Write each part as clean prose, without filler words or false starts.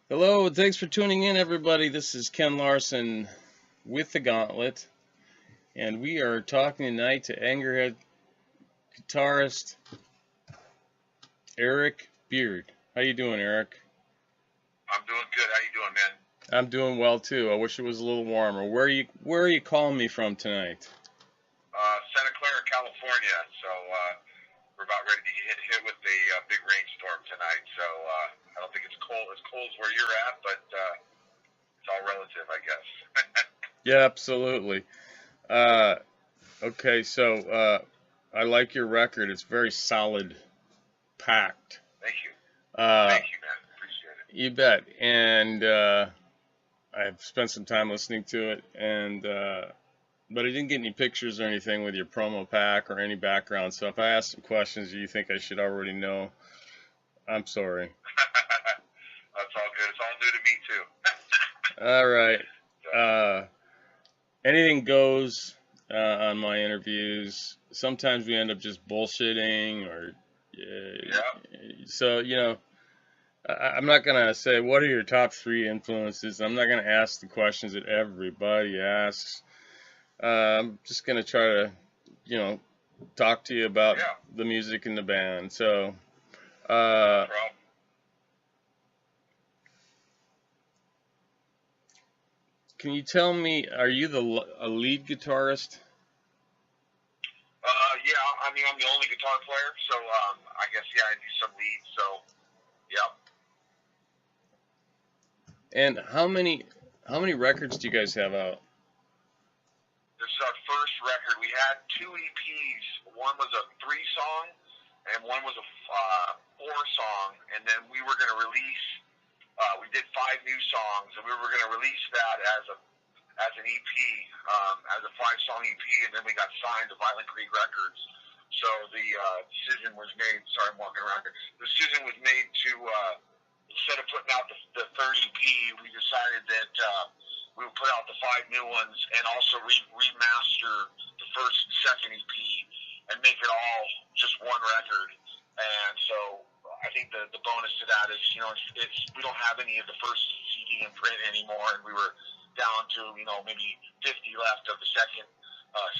Hello, thanks for tuning in, everybody. This is Ken Larson with the Gauntlet, and we are talking tonight to Angerhead guitarist Eric Beard. How you doing, Eric? I'm doing good. How you doing, man? I'm doing well too. I wish it was a little warmer. Where are you calling me from tonight? Santa Clara, California. So we're about ready to get hit with a big rainstorm tonight. So I don't think it's as cold as where you're at, but it's all relative, I guess. Yeah, absolutely. Okay, so I like your record. It's very solid, packed. Thank you. Uh, Thank you, man. Appreciate it. you bet. And I've spent some time listening to it, and but I didn't get any pictures or anything with your promo pack or any background. So if I ask some questions you think I should already know, I'm sorry. That's all good. It's all new to me too. All right. So, Anything goes on my interviews. Sometimes we end up just bullshitting, or yeah. so I'm not gonna say what are your top 3 influences. I'm not gonna ask the questions that everybody asks. I'm just gonna try to, talk to you about Yeah. the music and the band. So, No problem. can you tell me, are you a lead guitarist? Yeah. I mean, I'm the only guitar player, so I guess I do some leads. So, yeah. And how many records do you guys have out? This is our first record. We had 2 EPs. One was a 3-song, and one was a 4-song. And then we were going to release. We did 5 new songs, and we were going to release that as an EP, as a 5-song EP. And then we got signed to Violent Creek Records. So the decision was made. Sorry, I'm walking around here. The decision was made to instead of putting out the third EP, we decided that. We would put out the 5 new ones and also remaster the first and second EP and make it all just one record. And so I think the bonus to that is, it's we don't have any of the first CD in print anymore, and we were down to, maybe 50 left of the second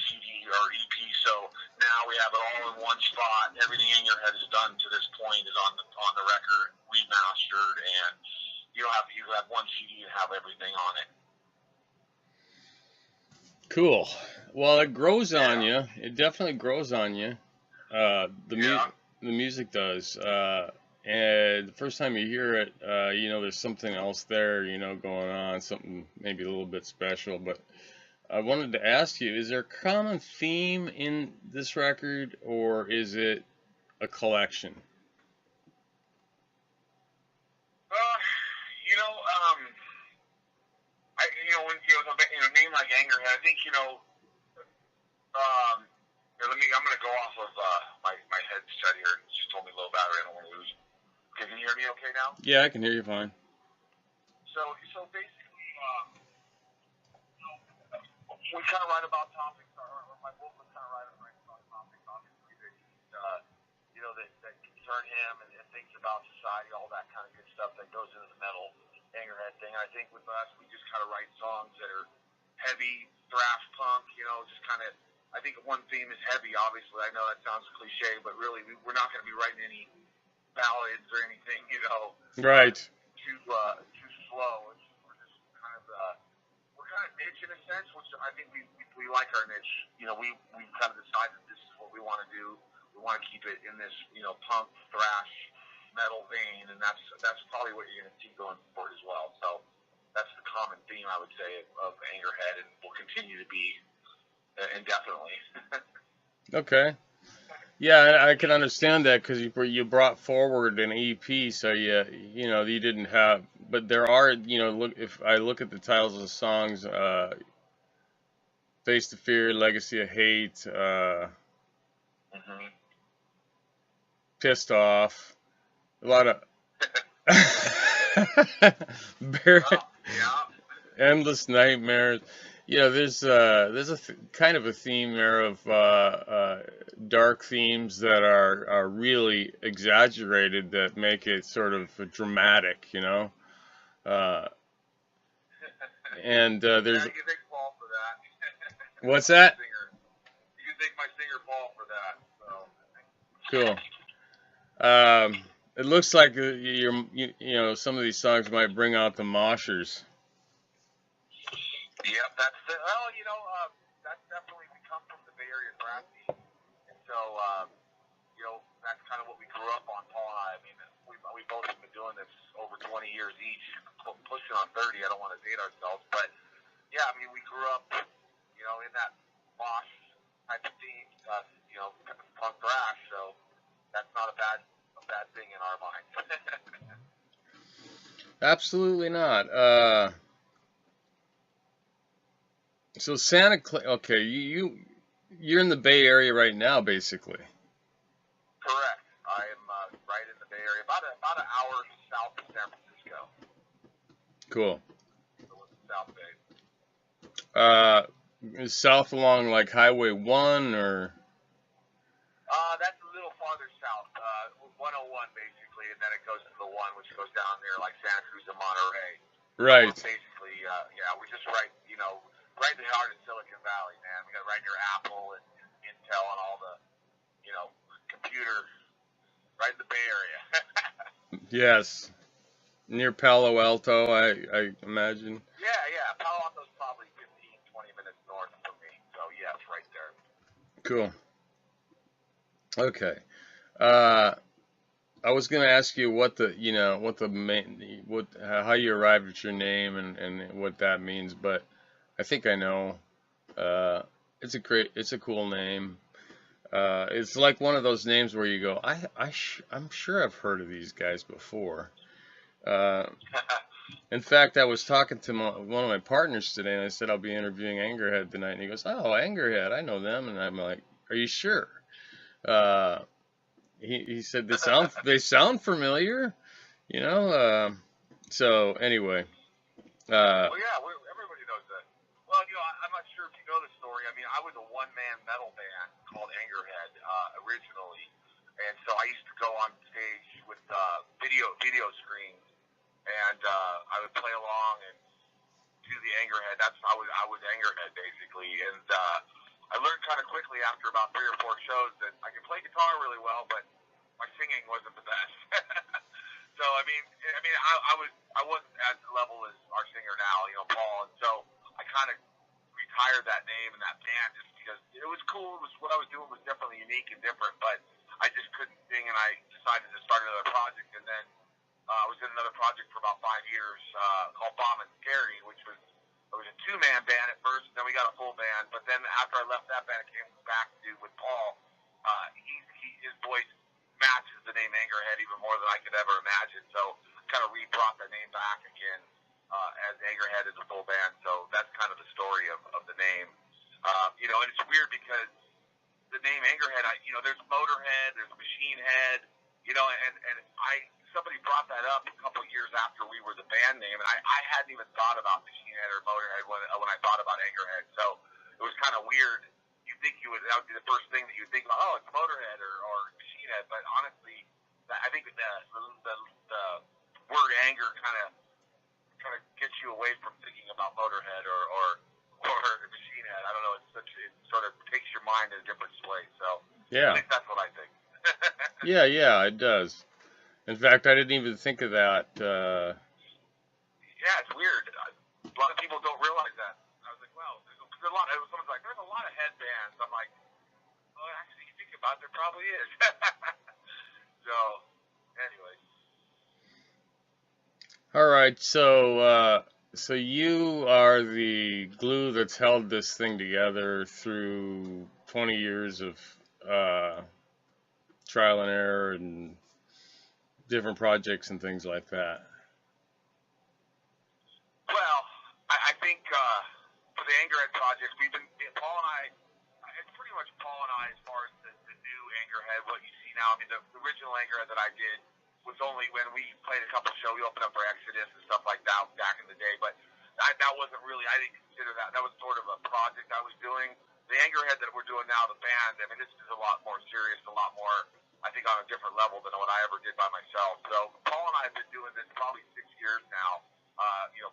CD or EP. So now we have it all in one spot. Everything Angerhead has done to this point is on the record, remastered, and you have one CD and have everything on it. Cool. Well, it grows on you. It definitely grows on you. The music does. And the first time you hear it, there's something else there, going on, something maybe a little bit special. But I wanted to ask you, is there a common theme in this record, or is it a collection? When a name like Angerhead, I think I'm going to go off of my headset here. It just told me low battery. I don't want to lose. Okay, can you hear me okay now? Yeah, I can hear you fine. So basically, we kind of write about topics, or my book was kind of writing about topics, obviously that concern him and thinks about society, all that kind of good stuff that goes into the metal Angerhead thing. I think with us, we just kind of write songs that are heavy, thrash punk, just kind of. I think one theme is heavy, obviously. I know that sounds cliche, but really, we're not going to be writing any ballads or anything, Right. Too slow. We're just kind of niche in a sense, which I think we like our niche. We kind of decided this is what we want to do. We want to keep it in this, punk, thrash, metal vein, and that's probably what you're going to see going forward as well. So that's the common theme, I would say, of Angerhead, and will continue to be indefinitely. Okay. Yeah, I can understand that because you brought forward an EP, so you didn't have, but there are, look, if I look at the titles of the songs, Face to Fear, Legacy of Hate, Pissed Off, a lot of Endless Nightmares. There's kind of a theme there of dark themes that are really exaggerated that make it sort of dramatic, Uh, and Yeah, there's you can thank Paul for that. what's that? You can thank my singer Paul for that. So. Cool. It looks like you know some of these songs might bring out the moshers. Yep, that's the, well, that's definitely, we come from the Bay Area rap scene, and so that's kind of what we grew up on, Paul and I. I mean, we both have been doing this over 20 years each, pushing on 30. I don't want to date ourselves, but yeah, I mean, we grew up, in that mosh type of theme, punk thrash. So that's not a bad thing in our minds. Absolutely not. So Santa Clara. Okay, you're in the Bay Area right now, basically. Correct. I am right in the Bay Area, about an hour south of San Francisco. Cool. So South Bay. South along like Highway 1 or? That's a little farther south, 101 basically, and then it goes to the 1, which goes down near like Santa Cruz and Monterey. Right. Basically, yeah, we're just right in the heart of Silicon Valley, man. We got right near Apple and Intel and all the, computer, right in the Bay Area. Yes. Near Palo Alto, I imagine. Yeah. Palo Alto's probably 15, 20 minutes north from me, so yes, right there. Cool. Okay. I was gonna ask you how you arrived at your name and what that means, but I think I know. It's a cool name. It's like one of those names where you go, I'm sure I've heard of these guys before. In fact, I was talking to one of my partners today, and I said I'll be interviewing Angerhead tonight, and he goes, "Oh, Angerhead, I know them," and I'm like, "Are you sure?" He said they sound familiar, So anyway, well, yeah, everybody knows that. Well, I'm not sure if you know the story. I mean, I was a one-man metal band called Angerhead originally, and so I used to go on stage with video screens, and I would play along and do the Angerhead. I was Angerhead basically, and I learned kind of quickly after about 3 or 4 shows that I could play guitar really well, but my singing wasn't the best. So I wasn't at the level as our singer now, Paul, and so I kind of retired that name and that band just because it was cool. It was what I was doing was definitely unique and different, but I just couldn't sing, and I decided to start another project, and then I was in another project for about 5 years called Bomb and Scary, which was it was a 2-man band at first, and then we got a full band. But then after I left that band, I came back to do with Paul. His voice matches the name Angerhead even more than I could ever imagine. So kind of brought the name back again as Angerhead as a full band. So that's kind of the story of the name. And it's weird because the name Angerhead, there's Motorhead, there's Machine Head, and somebody brought that up a couple of years after we were the band name, and I hadn't even thought about Machine Head or Motorhead when I thought about Angerhead. So it was kind of weird. You think that would be the first thing that you think about, it's Motorhead or Machine Head, but honestly, I think the word anger kind of gets you away from thinking about Motorhead or Machine Head. I don't know. It sort of takes your mind in a different way. So yeah. At least that's what I think. Yeah, it does. In fact, I didn't even think of that. Yeah, it's weird. A lot of people don't realize that. I was like, well, someone's like, there's a lot of head bands. I'm like, well, actually, you think about it, there probably is. So, anyway. All right, so you are the glue that's held this thing together through 20 years of trial and error and different projects and things like that. Well, I think for the Angerhead project, Paul and I, it's pretty much Paul and I as far as the new Angerhead, what you see now. I mean, the original Angerhead that I did was only when we played a couple shows. We opened up for Exodus and stuff like that back in the day, but that wasn't really, I didn't consider that. That was sort of a project I was doing. The Angerhead that we're doing now, the band, I mean, this is a lot more serious, a lot more, I think, on a different level than what I ever did by myself. So Paul and I have been doing this probably 6 years now.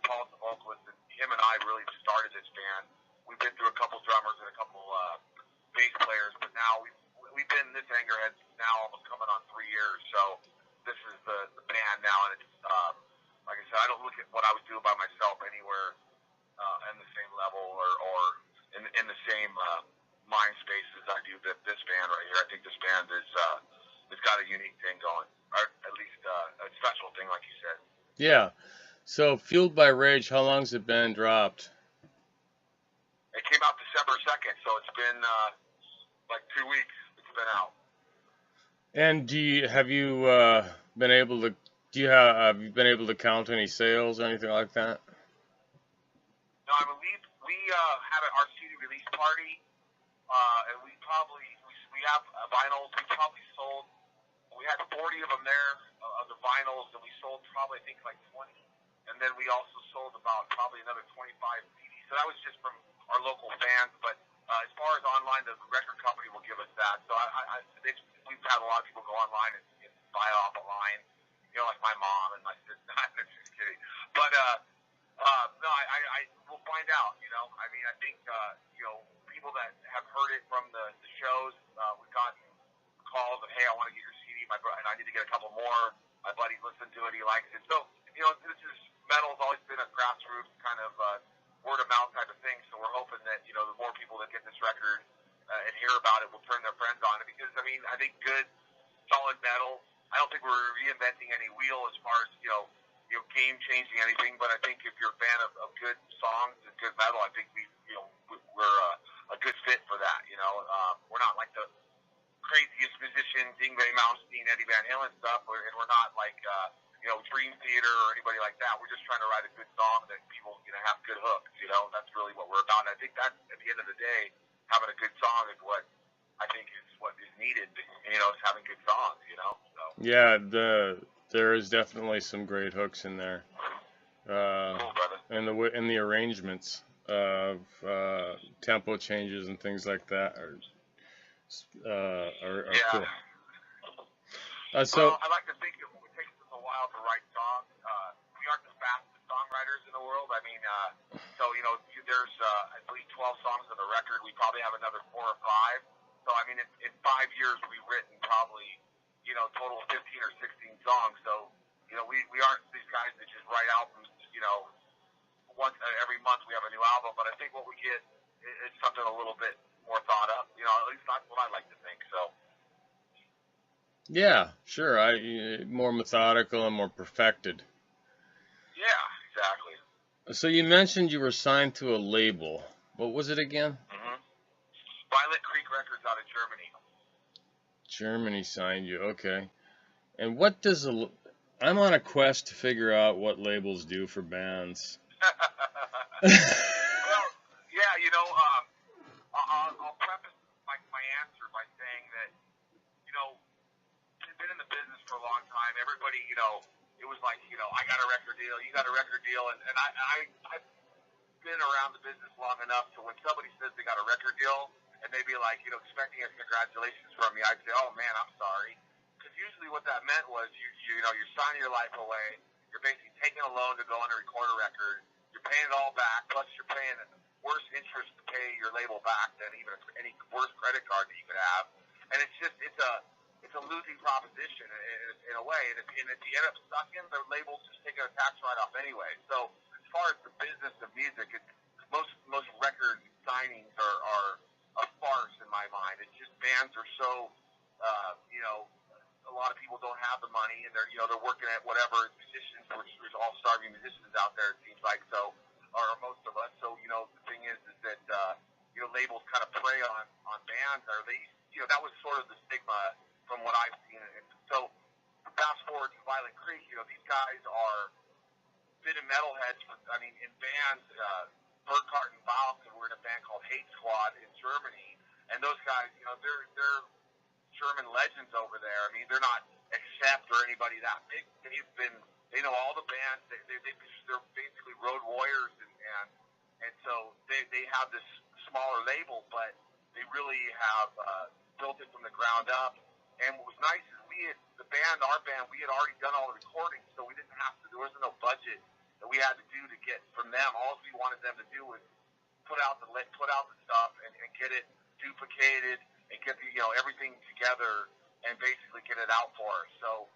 Paul's the vocalist, and him and I really started this band. We've been through a couple drummers and a couple bass players, but now we've been this Angerhead now almost coming on 3 years. So this is the band now, and it's like I said, I don't look at what I was doing by myself anywhere in the same level or in the same mind space as I do this band right here. I think this band is it's got a unique thing going, or at least a special thing, like you said. Yeah. So, Fueled by Rage, how long's it been dropped? It came out December 2nd, so it's been like 2 weeks. It's been out. And have you been able to count any sales or anything like that? No, I mean we had our CD release party, and we have vinyls. We probably sold. We had 40 of them there of the vinyls, and we sold probably I think like 20. And then we also sold about probably another 25 CDs. So that was just from our local fans. But as far as online, the record company will give us that. So we've had a lot of people go online and buy off a line, you know, like my mom and my sister. I'm just kidding. But no, we'll find out. You know, I mean, I think you know, people that have heard it from the shows, we've gotten calls of, hey, I want to get your CD, and I need to get a couple more. My buddy listened to it, he likes it. So you know, metal's always been a grassroots kind of word of mouth type of thing. So we're hoping that, you know, the more people that get this record and hear about it will turn their friends on it. Because I mean, I think good, solid metal. I don't think we're reinventing any wheel as far as you know, game changing anything. But I think if you're a fan of good songs and good metal, I think we're a good fit for that. You know, we're not like the craziest musicians, Yngwie Malmsteen, Eddie Van Halen stuff, and we're not like you know, Dream Theater or anybody like that. We're just trying to write a good song that people, you know, have good hooks. You know, that's really what we're about. And I think that at the end of the day, having a good song is what I think is what is needed. You know, is having good songs. You know. So. Yeah, there is definitely some great hooks in there. Cool, brother. And the arrangements of tempo changes and things like that are cool. So I like to think it takes us a while to write songs. We aren't the fastest songwriters in the world. I mean, so you know, there's I believe 12 songs on the record. We probably have another 4 or 5. So I mean, in 5 years we've written probably, you know, total 15 or 16 songs. So you know, we aren't these guys that just write albums. You know, once every month we have a new album. But I think what we get is something a little bit more thought up. You know, at least that's what I like to think. So. Yeah, sure. More methodical and more perfected. Yeah, exactly. So you mentioned you were signed to a label. What was it again? Mm-hmm. Violet Creek Records out of Germany. Germany signed you, okay. And what does I'm on a quest to figure out what labels do for bands. Well, yeah, you know, I'll preface my answer by saying that, you know, I've been in the business for a long time. Everybody, you know, it was like, you know, I got a record deal, you got a record deal, and I've been around the business long enough to when somebody says they got a record deal and they be like, you know, expecting a congratulations from me, I'd say, oh man, I'm sorry, because usually what that meant was you know, you're signing your life away, you're basically taking a loan to go in and record a record, you're paying it all back, plus you're paying worse interest to pay your label back than even any worse credit card that you could have, and it's a losing proposition in a way, and if you end up sucking, the label's just taking a tax write-off anyway. So as far as the business of music, most record signings are a farce in my mind. It's just bands are so, you know, a lot of people don't have the money, and they're working at whatever. Musicians, there's all starving musicians out there, it seems like, so, or most of us. So you know, the thing is that you know, labels kind of prey on bands, or at least, you know, that was sort of the stigma from what I've seen. And so fast forward to Violet Creek, you know, these guys are been in metalheads. I mean, in bands, Burkhart and Bauken were in a band called Hate Squad in Germany, and those guys, you know, they're German legends over there. I mean, they're not Accept or anybody that big. They know all the bands. They're basically road warriors, and so they have this smaller label, but they really have built it from the ground up. And what was nice is our band, we had already done all the recordings, so we didn't have to. There wasn't no budget that that we had to do to get from them. All we wanted them to do was put out the stuff and get it duplicated and get the everything together and basically get it out for us. So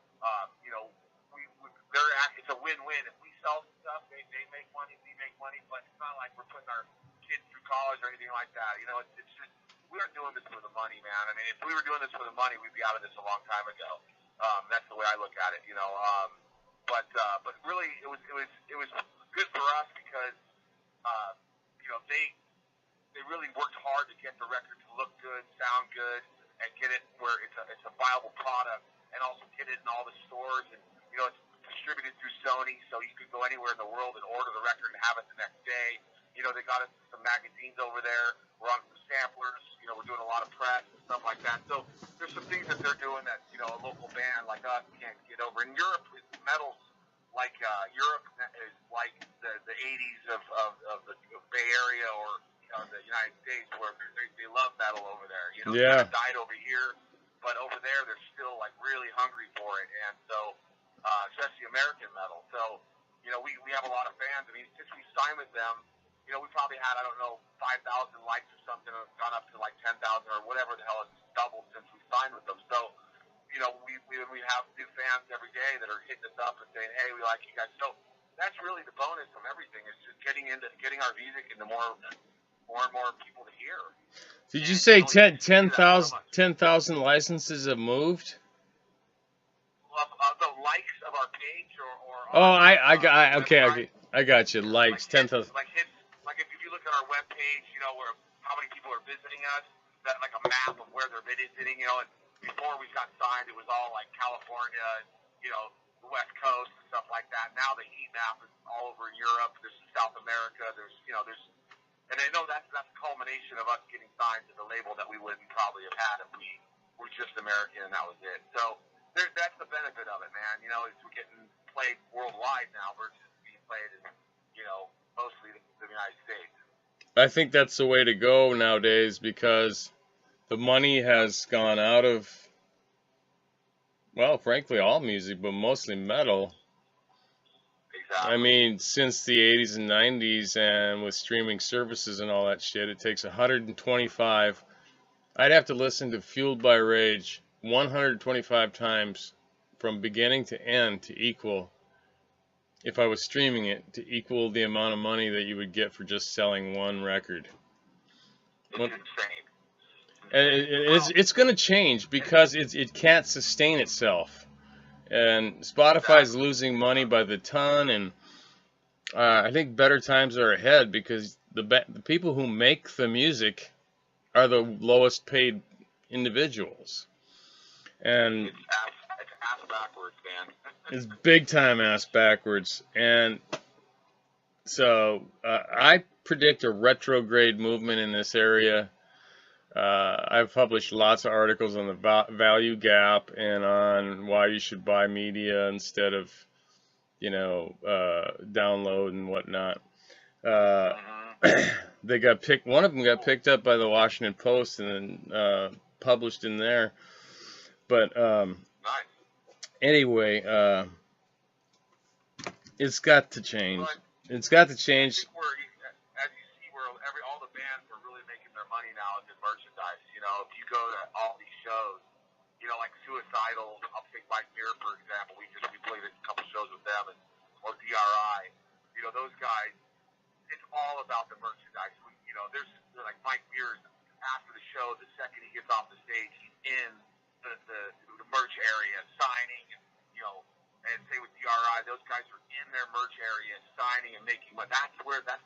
it's a win-win. If we sell stuff, they make money, we make money, but it's not like we're putting our kids through college or anything like that. It's just we aren't doing this for the money, man. I mean, if we were doing this for the money, we'd be out of this a long time ago. That's the way I look at it, But really, it was good for us because they really worked hard to get the record to look good, sound good, and get it where it's a viable product, and also get it in all the stores. And it's distributed through Sony, so you could go anywhere in the world and order the record and have it the next day. They got us some magazines over there. We're on some samplers. We're doing a lot of press and stuff like that. So there's some things that they're doing that a local band like us can't get over. In Europe, metal's like Europe is like the 80s of the Bay Area or the United States, where they love metal over there. It kind of died over here, but over there they're still like really hungry for it, and so especially American metal. So we have a lot of fans. I mean, since we signed with them, we probably had 5,000 likes or something. It's gone up to like 10,000 or whatever the hell. It's doubled since we signed with them. So we have new fans every day that are hitting us up and saying, hey, we like you guys. So that's really the bonus from everything, is just getting our music into more and more people to hear. Did you say 10,000 licenses have moved? The likes of our page or okay. I got you. Likes, 10,000. Like if you look at our webpage, where how many people are visiting us, that like a map of where they're visiting, and before we got signed, it was all like California, the West Coast and stuff like that. Now the heat map is all over Europe. There's South America. And I know that's a culmination of us getting signed to the label that we wouldn't probably have had if we were just American and that was it. So that's the benefit of it, man. Is we're getting played worldwide now versus being played in, mostly the United States. I think that's the way to go nowadays, because the money has gone out of, well, frankly, all music, but mostly metal. Exactly. I mean, since the 80s and 90s, and with streaming services and all that shit, it takes 125. I'd have to listen to Fueled by Rage 125 times from beginning to end to equal, if I was streaming it, to equal the amount of money that you would get for just selling one record. It's insane. And it's going to change because it can't sustain itself. And Spotify's losing money by the ton, and I think better times are ahead, because the people who make the music are the lowest paid individuals. And it's ass backwards, man. It's big time ass backwards. And so I predict a retrograde movement in this area. I've published lots of articles on the value gap and on why you should buy media instead of, download and whatnot. They got picked. One of them got picked up by the Washington Post and then published in there. But anyway, it's got to change. It's got to change. All the bands are really making their money now in merchandise. If you go to all these shows, like Suicidal, I'll take Mike Muir for example. We played a couple shows with them, or DRI. Those guys. It's all about the merchandise. There's like Mike Muir. After the show, the second he gets off the stage, he's in the merch area signing, and say with DRI, those guys are in their merch area signing and making money. That's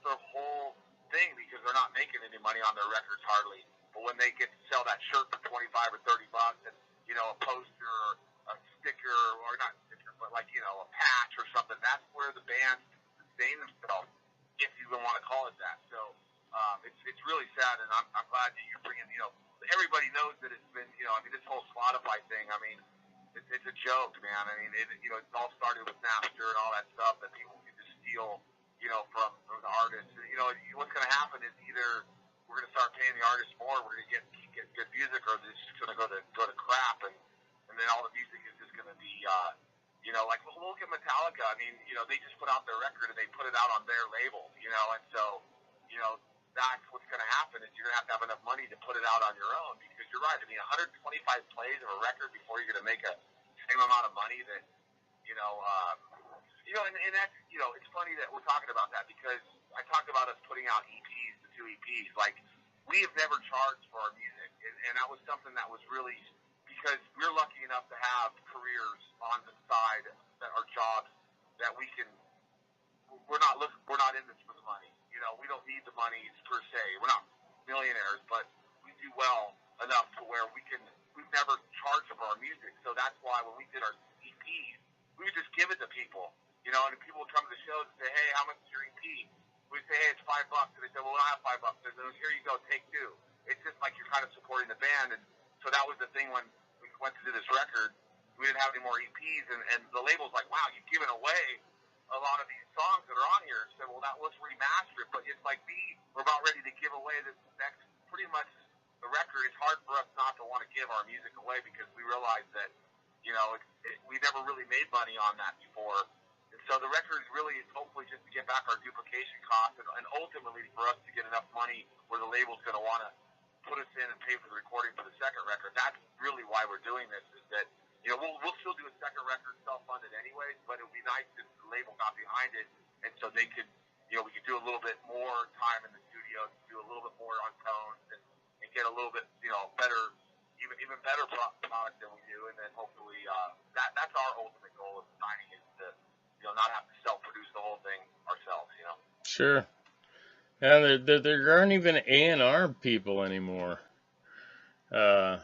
their whole thing, because they're not making any money on their records hardly. But when they get to sell that shirt for $25 or $30, and a poster or a sticker, or not sticker, but like a patch or something, that's where the bands sustain themselves, if you even want to call it that. So it's really sad, and I'm glad that you're bringing. Everybody knows that it's been. This whole Spotify thing. It's a joke, man. It all started with Napster and all that stuff that people can just steal, from the artists. What's going to happen is either we're going to start paying the artists more, we're going to keep getting good music, or it's just going to go to crap, and then all the music is just going to be, like, well, look at Metallica. I mean, you know, they just put out their record and they put it out on their label, you know, and so, you know, that's what's going to happen is you're going to have enough money to put it out on your own because you're right. I mean, 125 plays of a record before you're going to make a same amount of money that, you know, and that's, you know, it's funny that we're talking about that because I talked about us putting out EPs, the 2 EPs. Like, we have never charged for our music, and that was something that was really because we're lucky enough to have careers on the side that are jobs that we can. We're not in this for the money. You know, we don't need the money per se. We're not millionaires, but we do well enough to where we've never charged for our music. So that's why when we did our EPs, we would just give it to people. You know, and people would come to the shows and say, hey, how much is your EP? We'd say, hey, it's $5. And they said, well, we don't have $5. And then here you go, take 2. It's just like you're kind of supporting the band. And so that was the thing when we went to do this record. We didn't have any more EPs. And the label's like, wow, you've given away a lot of these songs that are on here. So, well, let's remaster it. But it's like we're about ready to give away this next, pretty much the record. It's hard for us not to want to give our music away because we realize that, you know, we never really made money on that before. And so the record is really hopefully just to get back our duplication costs and ultimately for us to get enough money where the label's going to want to put us in and pay for the recording for the second record. That's really why we're doing this is that, you know, we'll still do a second record self-funded anyways, but it would be nice if the label got behind it and so they could, you know, we could do a little bit more time in the studio, do a little bit more on tones and get a little bit, you know, better, even better product than we do. And then hopefully that's our ultimate goal of signing is to, you know, not have to self-produce the whole thing ourselves, you know. Sure. Yeah, there aren't even A&R people anymore. Yeah.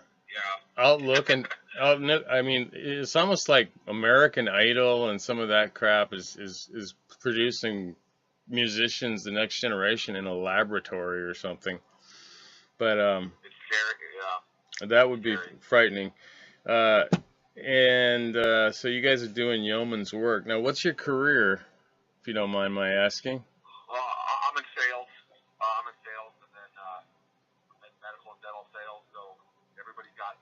Outlook and I mean, it's almost like American Idol and some of that crap is producing musicians the next generation in a laboratory or something. But it's scary, yeah. That would be frightening. And so you guys are doing yeoman's work. Now, what's your career, if you don't mind my asking? Well, I'm in sales. I'm in sales and then medical and dental sales. So everybody's got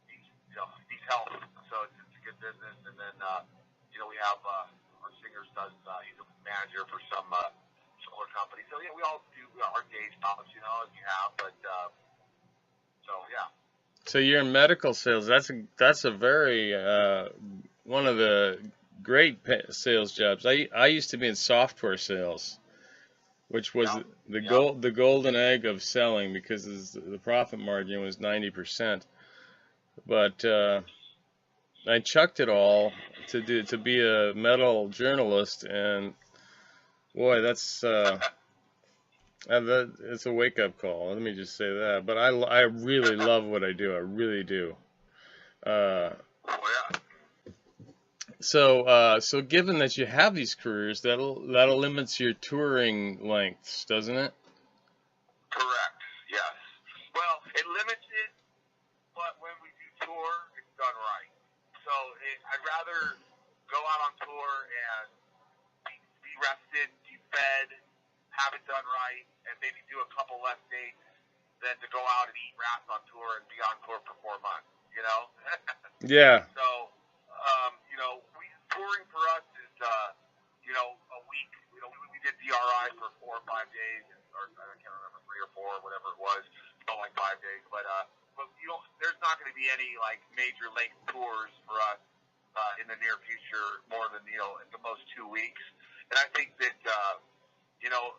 needs help. So it's a good business. And then you know we have our singer does he's a manager for some solar company. So yeah, we all do our day jobs, you know, as you have. But so yeah. So you're in medical sales. That's a very one of the great sales jobs. I used to be in software sales, which was the golden egg of selling because the profit margin was 90%. But I chucked it all to be a metal journalist, and boy, that's it's a wake-up call. Let me just say that. But I really love what I do. I really do. So given that you have these careers, that'll limit your touring lengths, doesn't it? Correct. Yes. Well, it limits it, but when we do tour, it's done right. So I'd rather go out on tour and be rested, be fed, have it done right, and maybe do a couple less dates than to go out and eat rats on tour and be on tour for 4 months, you know? Yeah. So, you know, touring for us is, you know, a week. You know, we did DRI for 4 or 5 days, or I can't remember, 3 or 4, whatever it was. Felt like 5 days, but you know, there's not going to be any like major length tours for us in the near future, more than at the most 2 weeks. And I think that you know,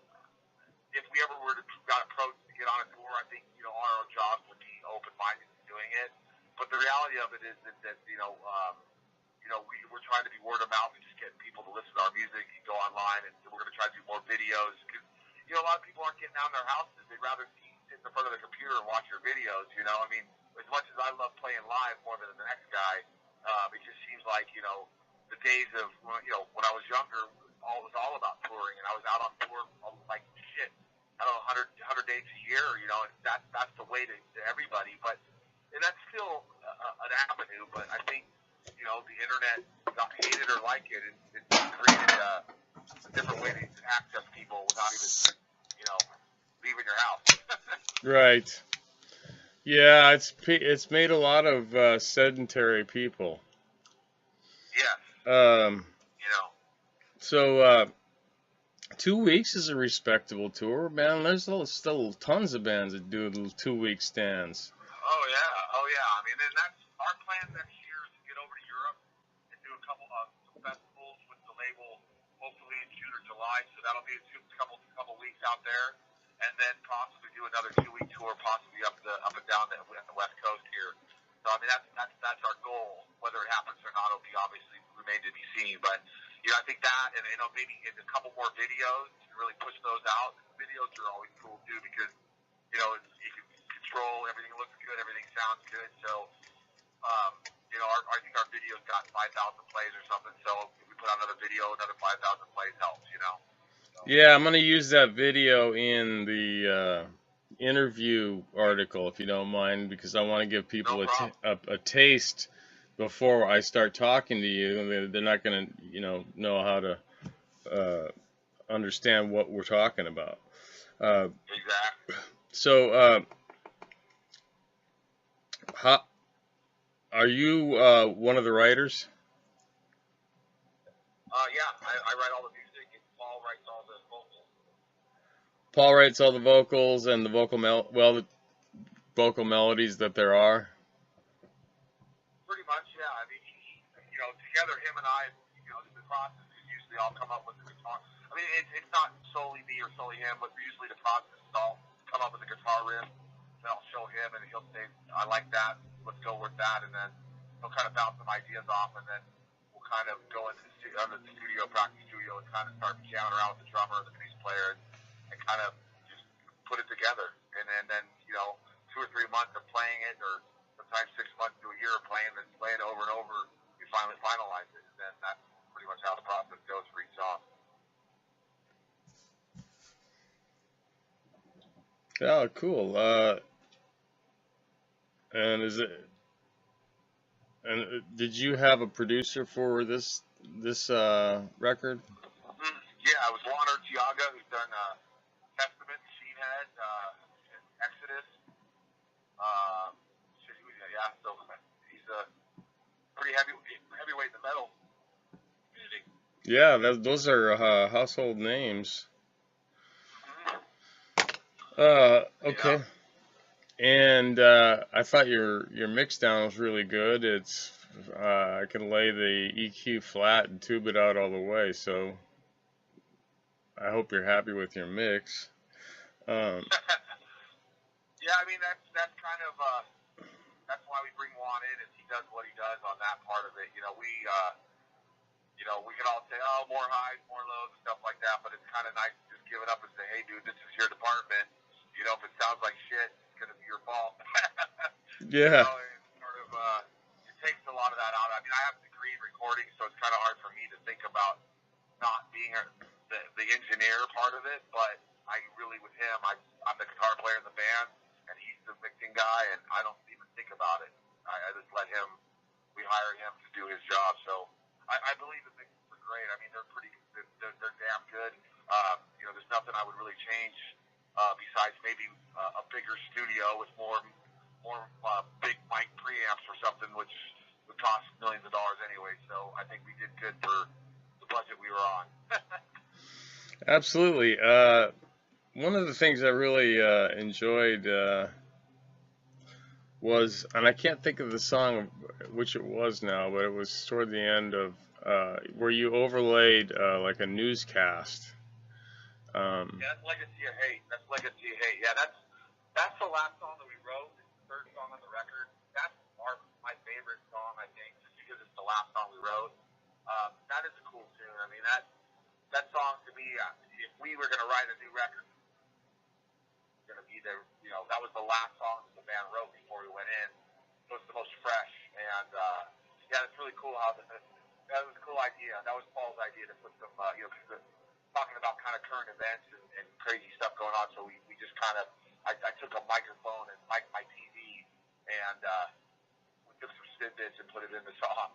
if we ever were to got approached to get on a tour, I think all our jobs would be open-minded to doing it. But the reality of it is that we're trying to be word of mouth and just get people to listen to our music and go online, and we're going to try to do more videos because a lot of people aren't getting out of their houses. They'd rather sit in front of the computer and watch your videos. I mean, as much as I love playing live more than the next guy, it just seems like the days of when I was younger, it was all about touring, and I was out on tour like shit. I don't know, 100 days a year. And that's the way to everybody. And that's still an avenue. But I think the internet, hate it or like it, it's created a different way to access people without even leaving your house. Right. Yeah, it's made a lot of sedentary people. Yes. So 2 weeks is a respectable tour, man. There's still tons of bands that do little 2 week stands. Oh yeah, oh yeah. I mean, and that's our plan next year is to get over to Europe and do a couple of some festivals with the label, hopefully in June or July. So that'll be a couple weeks out there, and then possibly do another 2 week tour, possibly up and down the West Coast here. So I mean, that's our goal. Whether it happens or not will be obviously remain to be seen. But you know, I think that, and you know, maybe a couple more videos and really push those out. Videos are always cool too because you know you can control everything, looks good, everything sounds good. So you know, I think our video's got 5,000 plays or something. So if we put out another video, another 5,000 plays helps. You know. So. Yeah, I'm gonna use that video in the interview article, if you don't mind, because I want to give people a taste before I start talking to you. They're not gonna, know how to understand what we're talking about. Exactly. So, how are you one of the writers? Yeah, I write all the music, and Paul writes all the vocals. Paul writes all the vocals and the the vocal melodies that there are. Pretty much, yeah. I mean, together, him and I, the process is usually I'll come up with the guitar. I mean, it's not solely me or solely him, but usually the process is I'll come up with a guitar riff, and I'll show him, and he'll say, I like that, let's go with that, and then he'll kind of bounce some ideas off, and then we'll kind of go into the practice studio, and kind of start jamming around with the drummer, the bass player, and kind of just put it together. And then 2 or 3 months of playing it, or sometimes 6 months to a year of playing it over and over, we finally finalize it. And then that's pretty much how the process goes for each song. Oh, cool. And did you have a producer for this record? Yeah, it was Juan Urtiaga, who's done Testament, Sheenhead, Exodus. Yeah, so he's a pretty heavyweight in the metal community. Yeah, those are household names. Okay. Yeah. And I thought your mix down was really good. It's I can lay the EQ flat and tube it out all the way. So I hope you're happy with your mix. Yeah, I mean that's kind of that's why we bring Juan in, is he does what he does on that part of it. We can all say, oh, more highs, more lows, and stuff like that, but it's kind of nice to just give it up and say, hey, dude, this is your department. If it sounds like shit, it's going to be your fault. Yeah. It's sort of, it takes a lot of that out. I mean, I have a degree in recording, so it's kind of hard for me to think about not being the engineer part of it, but I really, with him, I'm the guitar player in the band, and he's the mixing guy, and I don't even think about it. I just let him, we hire him to do his job, so I believe the mixes are great. I mean, they're damn good. There's nothing I would really change besides maybe a bigger studio with more big mic preamps or something, which would cost millions of dollars anyway. So I think we did good for the budget we were on. Absolutely. One of the things I really enjoyed was, and I can't think of the song which it was now, but it was toward the end of where you overlaid like a newscast. Yeah, that's Legacy of Hate. Yeah, that's the last song that we wrote. It's the third song on the record. That's my favorite song, I think, just because it's the last song we wrote. That is a cool tune. I mean, that song to me, if we were going to write a new record, going to be there. That was the last song that the band wrote before we went in. It was the most fresh, and yeah, it's really cool how that was a cool idea. That was Paul's idea to put some, because talking about kind of current events and crazy stuff going on. So we just kind of, I took a microphone and mic'd my TV, and we took some snippets and put it in the song.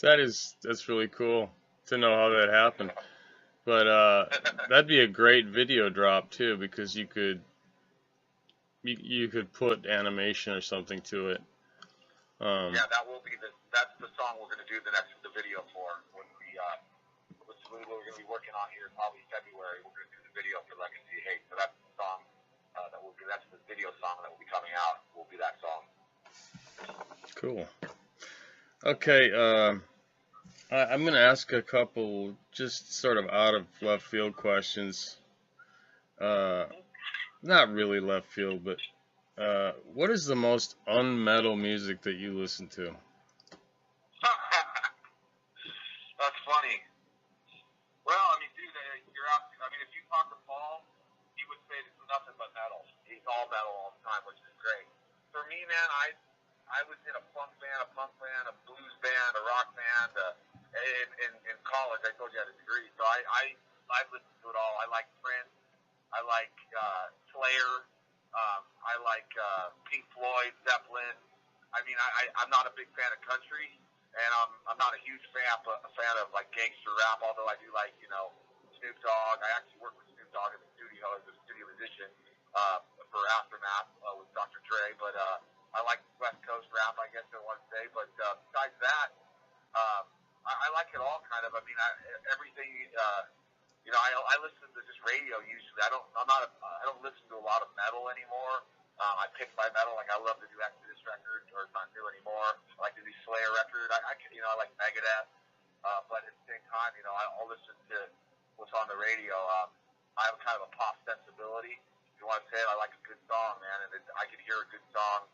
That's really cool to know how that happened. But that'd be a great video drop too, because you could put animation or something to it. Yeah, that's the song we're going to do the video for when we with what we're going to be working on here probably February. We're going to do the video for Legacy of Hate. So that's the song that's the video song that will be coming out. Will be that song. Cool. Okay, I'm going to ask a couple just sort of out of left field questions. Not really left field, but what is the most unmetal music that you listen to? That's funny. Well, I mean, dude, you're out. I mean, if you talk to Paul, he would say this is nothing but metal. He's all metal all the time, which is great. For me, man, I was in a punk band, a blues band, a rock band. In college, I told you I had a degree, so I listened to it all. I like Prince. I like Slayer. I like Pink Floyd, Zeppelin. I mean, I'm not a big fan of country, and I'm not a huge fan of like gangster rap. Although I do like Snoop Dogg. I actually work with Snoop Dogg in the studio as a studio musician for Aftermath with Dr. Dre. But I like West Coast rap, I guess I want to say. But besides that, I like it all kind of. I mean, everything. I listen to just radio usually. I don't listen to a lot of metal anymore. I pick my metal. Like I love to do Exodus record, or it's not new anymore. I like to do Slayer record. I like Megadeth. But at the same time, I'll listen to what's on the radio. I have kind of a pop sensibility. If you want to say it, I like a good song, man, and I can hear a good song.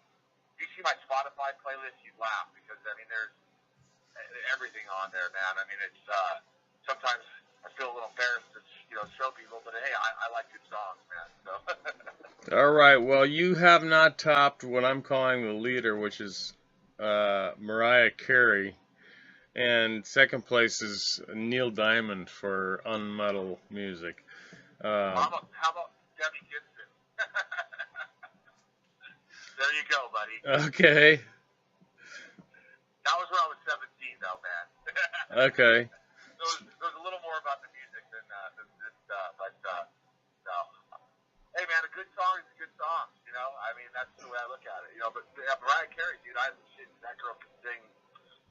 If you see my Spotify playlist, you'd laugh because I mean, there's everything on there, man. I mean, it's sometimes I feel a little embarrassed to show people, but hey, I like good songs, man. So. All right. Well, you have not topped what I'm calling the leader, which is Mariah Carey, and second place is Neil Diamond for unmetal music. How about Debbie Gibson? There you go, buddy. Okay. That was when I was 17, though, man. Okay. There was a little more about the music than this, but no. Hey, man, a good song is a good song. I mean, that's the way I look at it. But Mariah Carey, dude, that girl can sing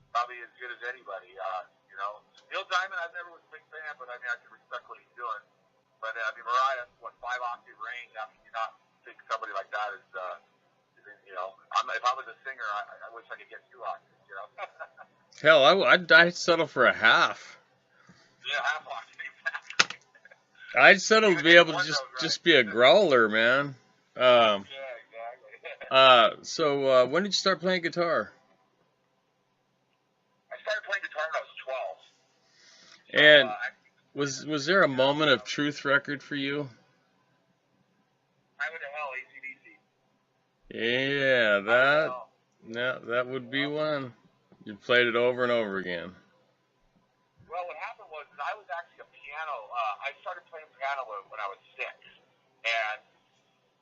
probably as good as anybody. Neil Diamond, I never was a big fan, but I mean, I can respect what he's doing. But I mean, Mariah, 5-octave range? I mean, you not think somebody like that is, if I was a singer, I wish I could get 2 octaves. Hell, I'd settle for a half. Yeah, half octave, exactly. I'd settle to be able to just be a growler, man. Yeah, exactly. So when did you start playing guitar? I started playing guitar when I was 12. And was there a moment of truth record for you? Highway to Hell, AC/DC. Yeah, that would be one. You played it over and over again. Well, what happened was that I was actually a piano. I started playing piano when I was 6, and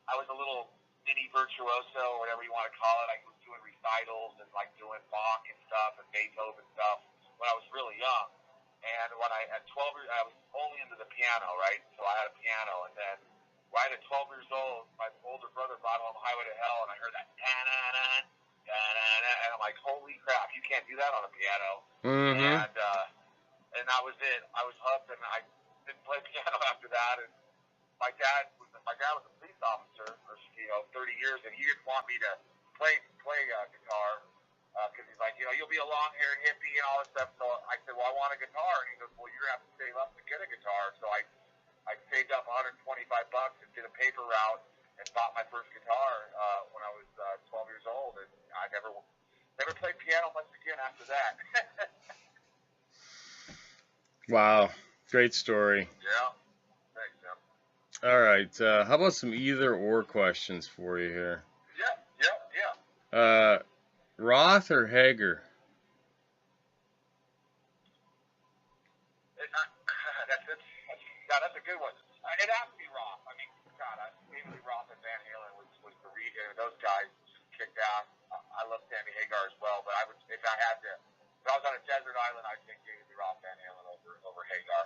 I was a little mini virtuoso, or whatever you want to call it. I was doing recitals and like doing Bach and stuff and Beethoven stuff when I was really young. And at 12 years, I was only into the piano, right? So I had a piano, and then right at 12 years old, my older brother brought home Highway to Hell, and I heard that da-na-na, da-na-na, and I'm like, holy crap, you can't do that on a piano. Mm-hmm. And that was it. I was hooked, and I didn't play piano after that. And my dad was a police officer for 30 years, and he didn't want me to play guitar because he's like, you'll be a long-haired hippie and all this stuff. So I said, well, I want a guitar, and he goes, well, you're gonna have to save up to get a guitar. So I saved up $125 and did a paper route and bought my first guitar when I was 12 years old, and I never played piano much again after that. Wow, great story. Yeah, thanks, Jim. All right, how about some either or questions for you here? Yeah. Roth or Hager? That's a good one. It has to be Roth. I mean, God, maybe Roth and Van Halen was the region. Those guys kicked ass. I love Sammy Hagar as well, but if I was on a desert island, I'd think it'd be Roth Van Halen over Hagar.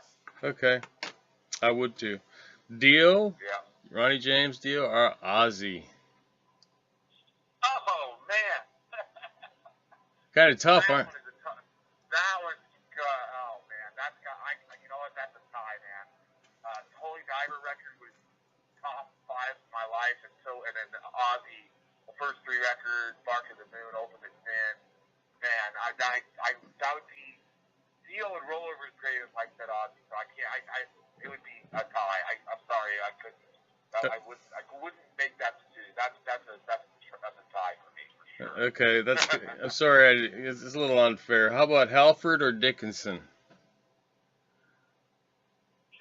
Okay, I would too. Dio? Yeah. Ronnie James Dio or Ozzy? Oh man. Kind of tough, That aren't? was oh man, you know what? Survivor record was top 5 of my life, and then Ozzy, the first 3 records, Bark of the Moon, Ultimate Sin. Man, that would be Dio and Rollover is great if I said Ozzy. So I can't. It would be. I'm sorry, I couldn't. I wouldn't make that decision. That's a tie for me for sure. Okay, that's good. I'm sorry, it's a little unfair. How about Halford or Dickinson?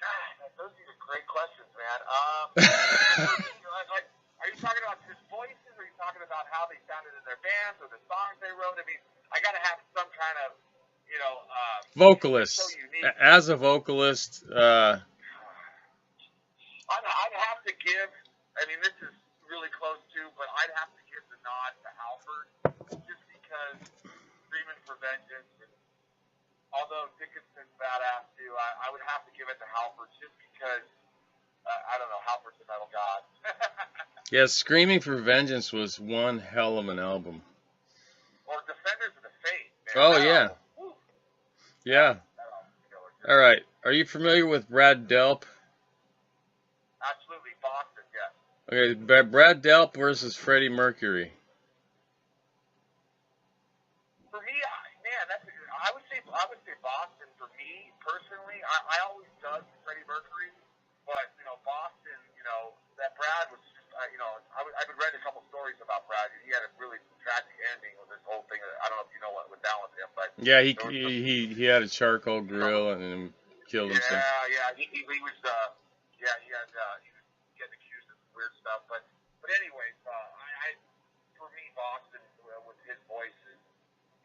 God, those are great questions, man. Are you talking about just voices, or are you talking about how they sounded in their bands, or the songs they wrote? I mean, I got to have some kind of, vocalist. So unique. As a vocalist, I'd have to give. I mean, this is really close to, but I'd have to give the nod to Halford, just because Screaming for Vengeance. And although Dickinson's badass too, I would have to give it to Halford, just because I don't know, Halford's a metal god. yeah, Screaming for Vengeance was one hell of an album. Or Defenders of the Faith, man. Oh, yeah. Yeah. All right. Are you familiar with Brad Delp? Absolutely, Boston, yes. Okay, Brad Delp versus Freddie Mercury. For me, man, I would say Boston. For me personally, I always dug Freddie Mercury, but Boston, that Brad was just, I've read a couple stories about Brad. He had a really tragic ending with this whole thing. I don't know if you know what went down with him, but yeah, he had a charcoal grill and killed himself. Yeah, he was he was getting accused of weird stuff, but anyways, for me, Boston with his voices,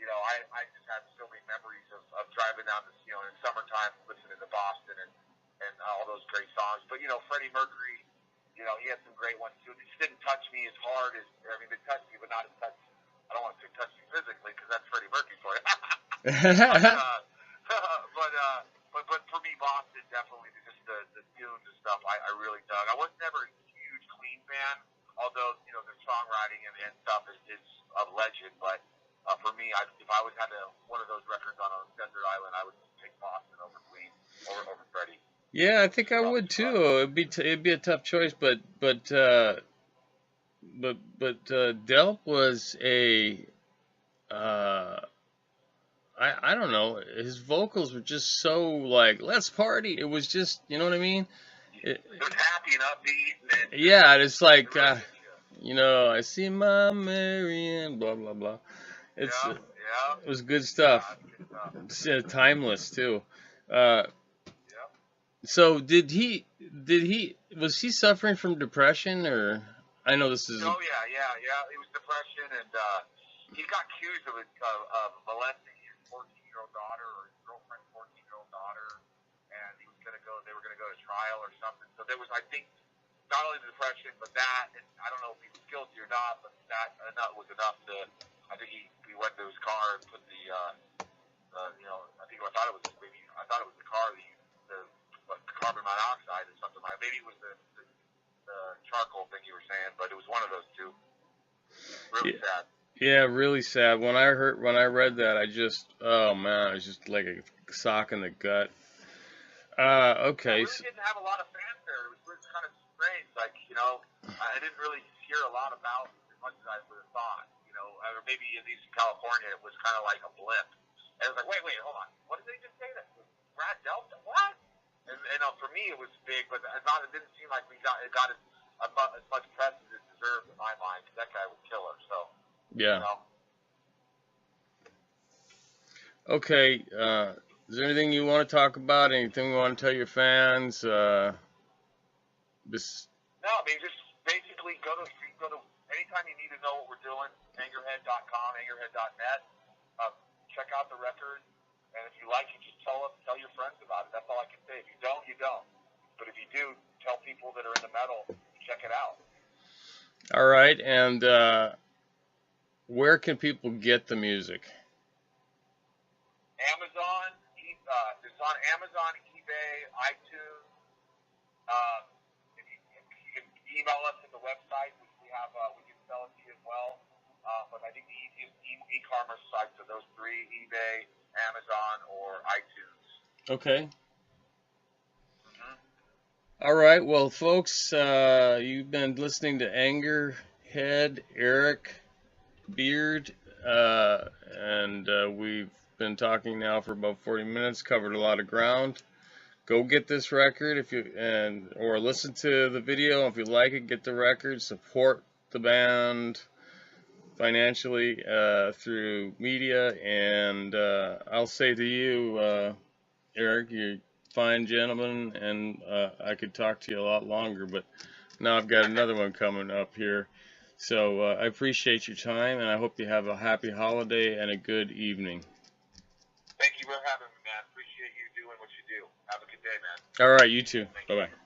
I just have so many memories of driving down this, in summertime, listening to Boston and all those great songs. But Freddie Mercury, he had some great ones too. They just didn't touch me as hard as, they touched me, but not as touch. I don't want to say touch me physically, because that's Freddie Mercury for you. But for me, Boston definitely, just the tunes and stuff, I really dug. I was never a huge Queen fan, although their songwriting and stuff is a legend. But for me, if I was had one of those records on a desert island, I would pick Boston over Queen, over Freddie. Yeah, I think I would too. It'd be a tough choice, but Delp was a I don't know. His vocals were just so like, let's party. It was just, you know what I mean? It was happy and upbeat. Yeah, it's like, I see my Marianne, blah blah blah. It was good stuff. It's timeless too. So was he suffering from depression, or I know this is. Oh yeah. It was depression, and he got accused of molesting his 14-year-old daughter, or his girlfriend's 14-year-old daughter, and they were gonna go to trial or something. So there was, I think, not only the depression, but that, and I don't know if he was guilty or not, but that was enough to. I think he went to his car and put the I thought it was the car the carbon monoxide or something like that. Maybe it was the charcoal thing you were saying, but it was one of those two. Really sad. Yeah, really sad. When I read that, I just, oh man, it was just like a sock in the gut. Okay. I really didn't have a lot of fanfare. It was kind of strange. Like, I didn't really hear a lot about as much as I would have thought. Or maybe at least in California, it was kind of like a blip. And it was like, wait, hold on. What did they just say? That Brad Delp? What? And for me, it was big, but it didn't seem like it got as much press as it deserved in my mind, because that guy was killer. So yeah. Okay. Is there anything you want to talk about? Anything you want to tell your fans? No, I mean, just basically go to anytime you need to know what we're doing. Angerhead.com, Angerhead.net. Check out the record, and if you like it, just tell your friends about it. That's all I can say. If you don't, you don't. But if you do, tell people that are in the metal, check it out. All right, and where can people get the music? Amazon. It's on Amazon, eBay, iTunes. If you can email us at the website, which we have, we can sell it to you as well. But I think the easiest e-commerce sites are those three: eBay, Amazon, or iTunes. Okay. All right, well, folks, you've been listening to Angerhead, Eric Beard, and we've been talking now for about 40 minutes, covered a lot of ground. Go get this record or listen to the video. If you like it, get the record. Support the band financially through media, and I'll say to you, Eric, you're a fine gentleman, and I could talk to you a lot longer, but now I've got another one coming up here. So I appreciate your time, and I hope you have a happy holiday and a good evening. Thank you for having me, man. Appreciate you doing what you do. Have a good day, man. All right, you too. Bye-bye.